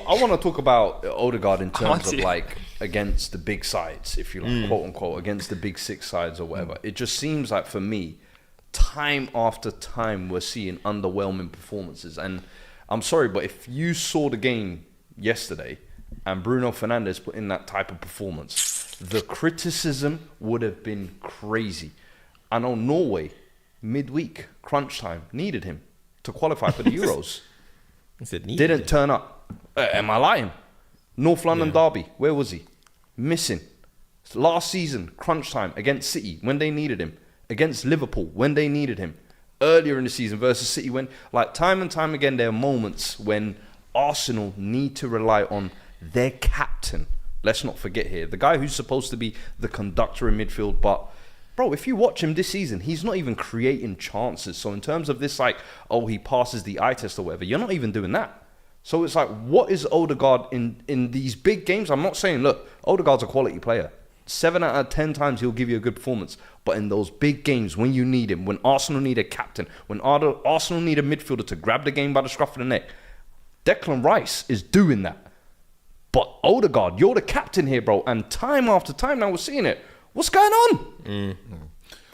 I want to talk about Ødegaard in terms of like against the big sides, if you like, quote unquote, against the big six sides or whatever. It just seems like for me, time after time, we're seeing underwhelming performances. And I'm sorry, but if you saw the game yesterday and Bruno Fernandes put in that type of performance, the criticism would have been crazy. I know Norway, midweek, crunch time, needed him to qualify for the Euros. Didn't turn up. Am I lying? North London derby, where was he? Missing. Last season, crunch time against City when they needed him. Against Liverpool when they needed him. Earlier in the season versus City when, like time and time again, there are moments when Arsenal need to rely on their captain. Let's not forget here, the guy who's supposed to be the conductor in midfield, but bro, if you watch him this season, he's not even creating chances. So in terms of this, like, oh, he passes the eye test or whatever, you're not even doing that. So it's like, what is Ødegaard in these big games? I'm not saying, look, Ødegaard's a quality player. 7 out of 10 times he'll give you a good performance. But in those big games, when you need him, when Arsenal need a captain, when Arsenal need a midfielder to grab the game by the scruff of the neck, Declan Rice is doing that. But Ødegaard, you're the captain here, bro. And time after time now we're seeing it. What's going on?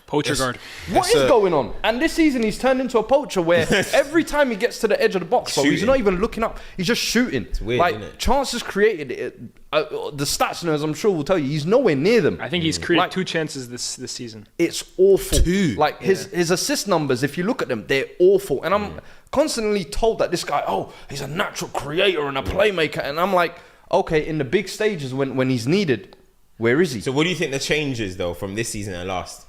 Poacher guard. What is going on? And this season he's turned into a poacher where every time he gets to the edge of the box, bro, he's not even looking up. He's just shooting. It's weird, like, isn't it? Chances created, the stats nerds I'm sure will tell you, he's nowhere near them. I think he's created 2 chances this season. It's awful. 2. Like his assist numbers, if you look at them, they're awful. And I'm constantly told that this guy, he's a natural creator and a playmaker. And I'm like, okay, in the big stages when he's needed, where is he? So what do you think the change is though from this season and last?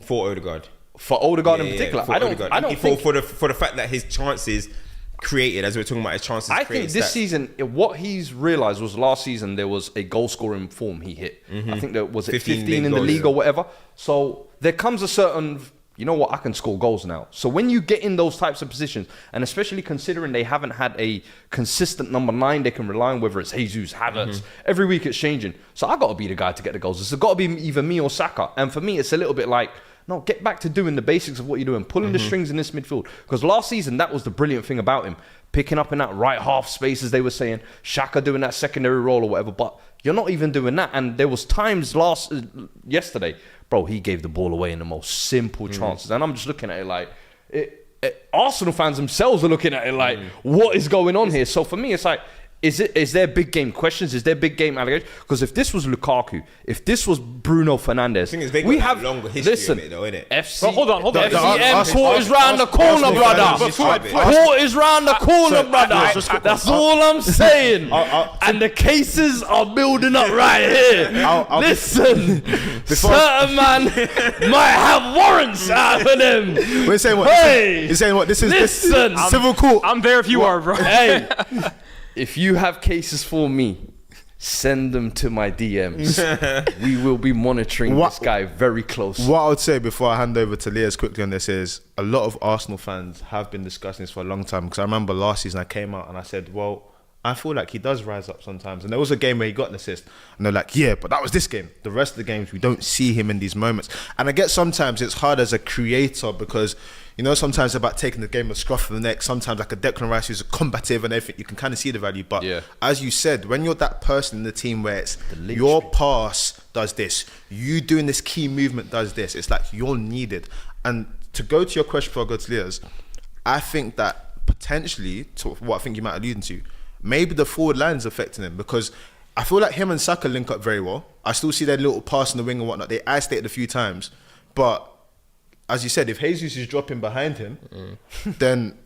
For Ødegaard. For Ødegaard in particular. I don't think for the fact that his chances created, as we're talking about his chances created. I think this season, what he's realised was last season there was a goal scoring form he hit. I think there was 15 in the league or whatever. So there comes a certain, you know what, I can score goals now. So when you get in those types of positions, and especially considering they haven't had a consistent number 9 they can rely on, whether it's Jesus, Havertz, every week it's changing. So I got to be the guy to get the goals. It's got to be either me or Saka. And for me, it's a little bit like, no, get back to doing the basics of what you're doing, pulling the strings in this midfield. Because last season, that was the brilliant thing about him. Picking up in that right half space, as they were saying. Xhaka doing that secondary role or whatever. But you're not even doing that. And there was times yesterday, bro, he gave the ball away in the most simple chances. And I'm just looking at it like, Arsenal fans themselves are looking at it like, what is going on here? So for me, it's like, is there big game questions? Is there big game allegations? Because if this was Lukaku, if this was Bruno Fernandes, we have longer history of it though, innit? FC. Hold on. FCM court is round the corner, brother. Court is round the corner, brother. That's all I'm saying. And the cases are building up right here. Listen, certain man might have warrants out for them. We're saying what? Hey, you're saying what? This is listen, civil court. I'm there if you are, bro. Hey. If you have cases for me, send them to my DMs. We will be monitoring this guy very closely. What I would say before I hand over to Leah's quickly on this is a lot of Arsenal fans have been discussing this for a long time, because I remember last season I came out and I said, well, I feel like he does rise up sometimes. And there was a game where he got an assist and they're like, yeah, but that was this game. The rest of the games, we don't see him in these moments. And I guess sometimes it's hard as a creator because, you know, sometimes about taking the game of scruff of the neck, sometimes like a Declan Rice who's combative and everything, you can kind of see the value. But as you said, when you're that person in the team where it's your pass does this, you doing this key movement does this, it's like you're needed. And to go to your question before I go to Leah's, I think that potentially, to what I think you might allude to, maybe the forward line is affecting him, because I feel like him and Saka link up very well. I still see their little pass in the wing and whatnot. They isolated a few times. But as you said, if Jesus is dropping behind him, then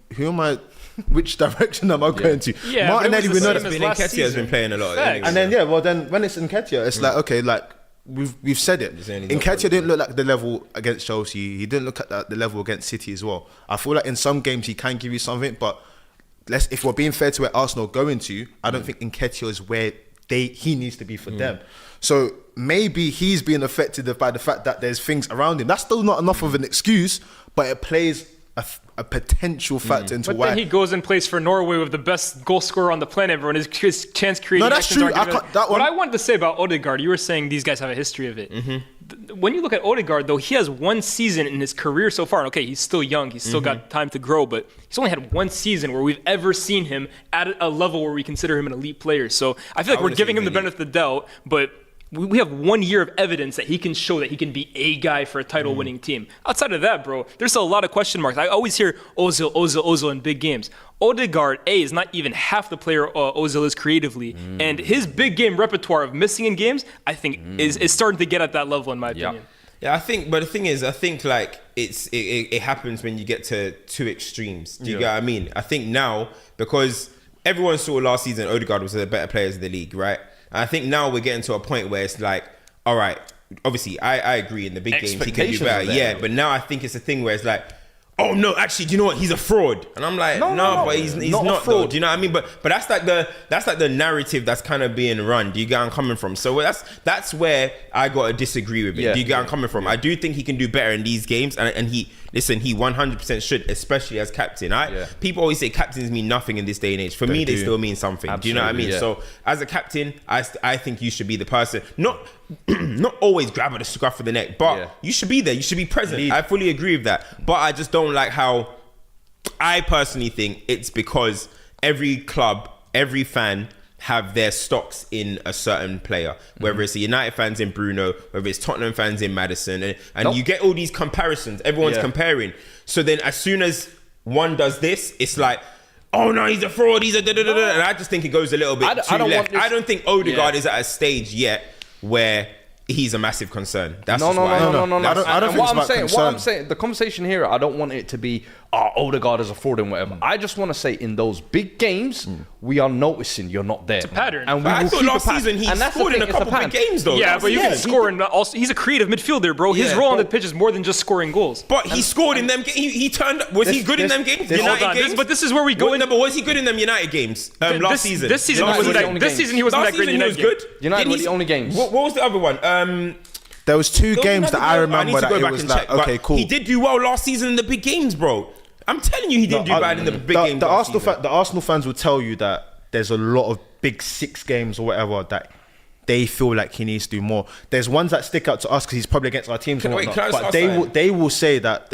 which direction am I going to? Yeah, Martinelli, we know that Nketiah has been playing a lot. And then, then when it's Nketiah, it's like, okay, like, we've said it. Nketiah didn't look like the level against Chelsea. He didn't look at the level against City as well. I feel like in some games he can give you something, but if we're being fair to where Arsenal are going to, I don't think Nketiah is where he needs to be for them. So maybe he's being affected by the fact that there's things around him. That's still not enough of an excuse, but it plays a potential factor into why. But then he goes and plays for Norway with the best goal scorer on the planet, bro, and his chance creating. No, that's true. What I wanted to say about Ødegaard, you were saying these guys have a history of it. when you look at Ødegaard, though, he has one season in his career so far. Okay, he's still young. He's still got time to grow, but he's only had one season where we've ever seen him at a level where we consider him an elite player. So I feel like we're giving him the benefit of the doubt, but we have 1 year of evidence that he can show that he can be a guy for a title-winning team. Outside of that, bro, there's a lot of question marks. I always hear Ozil in big games. Ødegaard, is not even half the player Ozil is creatively. And his big game repertoire of missing in games, I think, is starting to get at that level, in my opinion. Yeah, I think, but the thing is, I think like it happens when you get to two extremes. Do you get what I mean? I think now, because everyone saw last season Ødegaard was one of the better players in the league, right? And I think now we're getting to a point where it's like, all right, obviously I agree in the big games he can do better, yeah. But now I think it's a thing where it's like, oh no, actually, do you know what? He's a fraud, and I'm like, no, but he's not a fraud. Though, do you know what I mean? But that's like the narrative that's kind of being run. Do you get where I'm coming from? So that's where I gotta disagree with it. Do you get where I'm coming from? I do think he can do better in these games, and he 100% should, especially as captain. People always say captains mean nothing in this day and age. For me, they still mean something. Absolutely, do you know what I mean? Yeah. So as a captain, I think you should be the person, not always grab at the scruff of the neck, but you should be there. You should be present. I fully agree with that. But I just don't like how I personally think it's because every club, every fan have their stocks in a certain player, whether it's the United fans in Bruno, whether it's Tottenham fans in Maddison, and you get all these comparisons. Everyone's comparing. So then as soon as one does this, it's like, oh no, he's a fraud, he's a da-da-da-da. And I just think it goes a little bit too left. I don't think Ødegaard is at a stage yet where he's a massive concern. That's no. I don't think what I'm saying, the conversation here, I don't want it to be, Ødegaard is a fraud and whatever. I just want to say, in those big games, we are noticing you're not there. It's a pattern. And I thought last season he scored in a couple big games though. Yeah, but you can score in also. He's a creative midfielder, bro. His role on the pitch is more than just scoring goals. But he scored in them. He turned. Was he good in them games? United games. But this is where we go. But was he good in them United games last season? This season he wasn't that great in United games. United were the only games. What was the other one? There was two games that I remember that it was like, okay, cool. He did do well last season in the big games, bro. I'm telling you, he didn't do bad in the big games. The Arsenal fans will tell you that there's a lot of big 6 games or whatever that they feel like he needs to do more. There's ones that stick out to us because he's probably against our teams and whatnot. But they will say that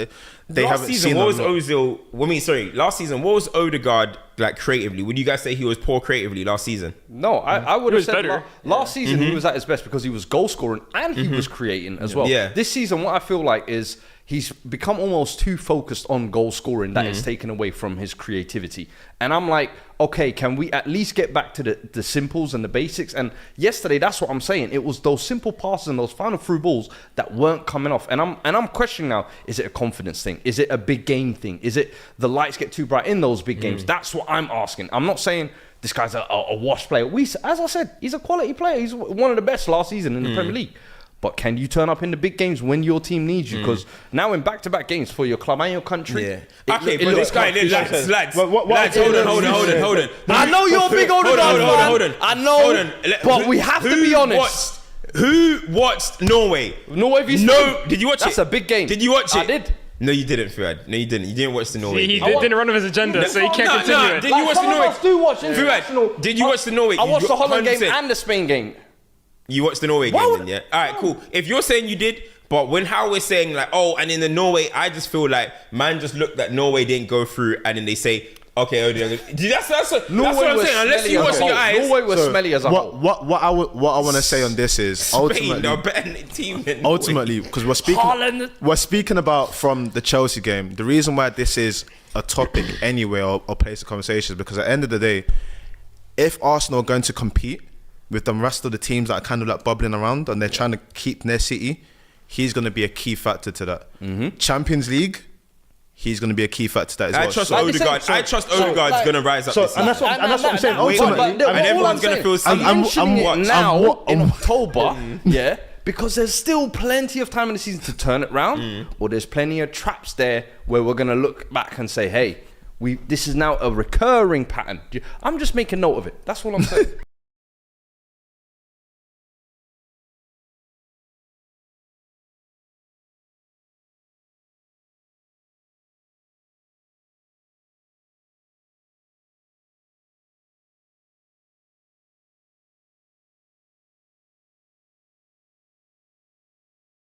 they haven't seen. Last season, what was Ødegaard like creatively? Would you guys say he was poor creatively last season? No, I would have said better. Last season he was at his best because he was goal scoring and he was creating as well. Yeah. This season, what I feel like is he's become almost too focused on goal scoring that it's taken away from his creativity. And I'm like, okay, can we at least get back to the simples and the basics? And yesterday, that's what I'm saying. It was those simple passes and those final through balls that weren't coming off. And I'm questioning now, is it a confidence thing? Is it a big game thing? Is it the lights get too bright in those big games? That's what I'm asking. I'm not saying this guy's a wash player. As I said, he's a quality player. He's one of the best last season in the Premier League. But can you turn up in the big games when your team needs you? Because now in back-to-back games for your club and your country... Okay, but this guy... Lads, hold on. I know you're a big Ødegaard fan. I know, but we have to be honest. Who watched Norway? Norway v No, did you watch it? That's a big game. Did you watch it? I did. No, you didn't, Fuad. No, you didn't. You didn't watch the Norway game. He didn't run off his agenda, so he can't continue it. Did you watch the Norway? Do watch international. Fuad, did you watch the Norway? I watched the Holland game and the Spain game. You watched the Norway game then, yeah? All right, cool. If you're saying you did, but when how we're saying like, and in the Norway, I just feel like man just looked that Norway didn't go through, and then they say, okay, that's what I'm saying. Unless you watch your eyes, Norway was smelly as a whole. What I want to say on this is Spain, they're better team than ultimately, because we're speaking about from the Chelsea game. The reason why this is a topic anyway or place of conversation is because at the end of the day, if Arsenal are going to compete with the rest of the teams that are kind of like bubbling around and they're trying to keep their city, he's going to be a key factor to that. Champions League, he's going to be a key factor to that as well. I trust Ødegaard's going to rise up this season. And that's what I'm saying. Ultimately, and everyone's going to feel seen. I'm mentioning it now in October, because there's still plenty of time in the season to turn it round, or there's plenty of traps there where we're going to look back and say, hey, this is now a recurring pattern. I'm just making note of it. That's all I'm saying.